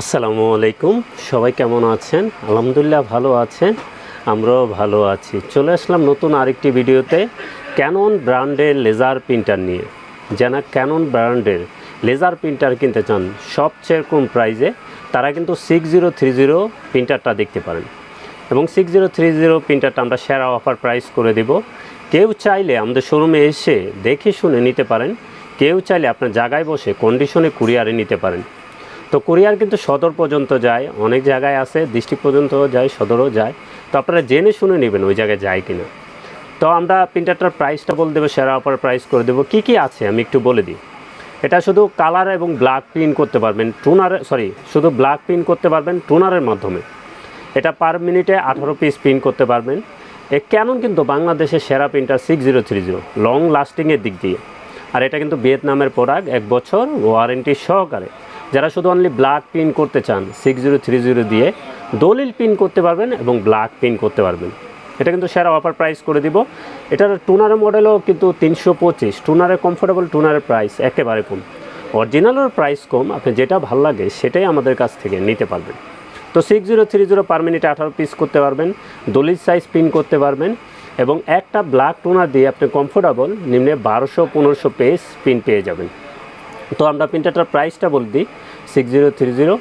আসসালামু আলাইকুম। সবাই কেমন আছেন? আলহামদুলিল্লাহ ভালো আছেন, আমরাও ভালো আছি। চলে আসলাম নতুন আরেকটি ভিডিওতে ক্যানন ব্র্যান্ডের লেজার প্রিন্টার নিয়ে। যারা ক্যানন ব্র্যান্ডের লেজার প্রিন্টার কিনতে চান সবচেয়ে কম প্রাইসে, তারা কিন্তু 6030 প্রিন্টারটা দেখতে পারেন। এবং 6030 প্রিন্টারটা আমরা সেরা অফার প্রাইস করে দেব। কেউ চাইলে আমাদের শোরুমে এসে দেখে শুনে নিতে পারেন, কেউ চাইলে আপনার জায়গায় বসে কন্ডিশনে কুরিয়ারে নিতে পারেন। তো কুরিয়ার কিন্তু সদর পর্যন্ত যায়, অনেক জায়গায় আছে ডিস্ট্রিক্ট পর্যন্ত যায়, সদরও যায়। তো আপনারা জেনে শুনে নেবেন ওই জায়গায় যায় কিনা। তো আমরা প্রিন্টারটার প্রাইসটা বলে দেবো, সেরা অফার প্রাইস করে দেবো। কী আছে আমি একটু বলে দিই। এটা শুধু কালার এবং ব্ল্যাক প্রিন্ট করতে পারবেন শুধু ব্ল্যাক প্রিন্ট করতে পারবেন টুনারের মাধ্যমে। এটা পার মিনিটে 18 পিস প্রিন্ট করতে পারবেন। ক্যানন কিন্তু বাংলাদেশের সেরা প্রিন্টার 6030 লং লাস্টিংয়ের দিক দিয়ে। আর এটা কিন্তু ভিয়েতনামের প্রোডাক্ট, 1 বছর ওয়ারেন্টি সহকারে। যারা শুধু অনলি ব্ল্যাক প্রিন্ট করতে চান 6030 দিয়ে দলিল প্রিন্ট করতে পারবেন এবং ব্ল্যাক প্রিন্ট করতে পারবেন। এটা কিন্তু সেরা অফার প্রাইস করে দিব। এটার টুনারের মডেলও কিন্তু 325, টুনারের কমফোর্টেবল টুনারের প্রাইস একেবারে কম। অরিজিনালের প্রাইস কম, আপনি যেটা ভালো লাগে সেটাই আমাদের কাছ থেকে নিতে পারবেন। তো 6030 পার মিনিটে 18 পিস করতে পারবেন, দলিল সাইজ প্রিন্ট করতে পারবেন এবং একটা ব্ল্যাক টুনার দিয়ে আপনি কমফোর্টেবল নিম্নে 1200-1500 পেজ প্রিন্ট পেয়ে যাবেন। তো আমরা প্রিন্টারটার প্রাইসটা বলে দিই। 6030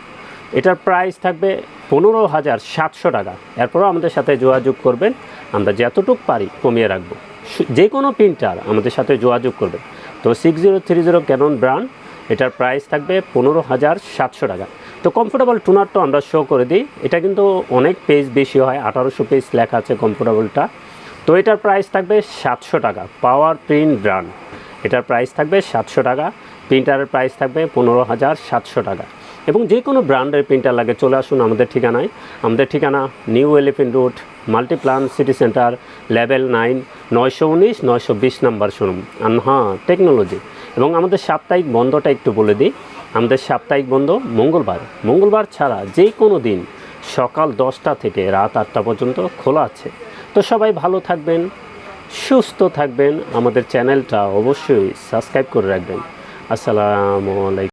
এটার প্রাইস থাকবে 15,700 টাকা। এরপরও আমাদের সাথে যোগাযোগ করবেন, আমরা যতটুকু পারি কমিয়ে রাখবো। যে কোনো প্রিন্টার আমাদের সাথে যোগাযোগ করবেন। তো 6030 ক্যানন ব্র্যান্ড, এটার প্রাইস থাকবে 15,700 টাকা। তো কমফোর্টেবল টুনারটা আমরা শো করে দিই। এটা কিন্তু অনেক পেজ বেশি হয়, 1800 পেজ লেখা আছে কমফোর্টেবলটা। তো এটার প্রাইস থাকবে 700 টাকা। পাওয়ার প্রিন্ট ব্র্যান্ড, এটার প্রাইস থাকবে 700 টাকা। প্রিন্টারের প্রাইস থাকবে 15,700 টাকা। এবং যে কোনো ব্র্যান্ডের প্রিন্টার লাগে চলে আসুন আমাদের ঠিকানায়। আমাদের ঠিকানা new elephant road, Multiplan city centre, level 9, 919 920 number showroom আনহা টেকনোলজি। এবং আমাদের সাপ্তাহিক বন্ধটা একটু বলে দিই। আমাদের সাপ্তাহিক বন্ধ মঙ্গলবার ছাড়া যে কোনো দিন সকাল 10টা থেকে রাত 8টা পর্যন্ত খোলা আছে। তো সবাই ভালো থাকবেন, সুস্থ থাকবেন। আমাদের চ্যানেলটা অবশ্যই সাবস্ক্রাইব করে রাখবেন। আসসালামু আলাইকুম।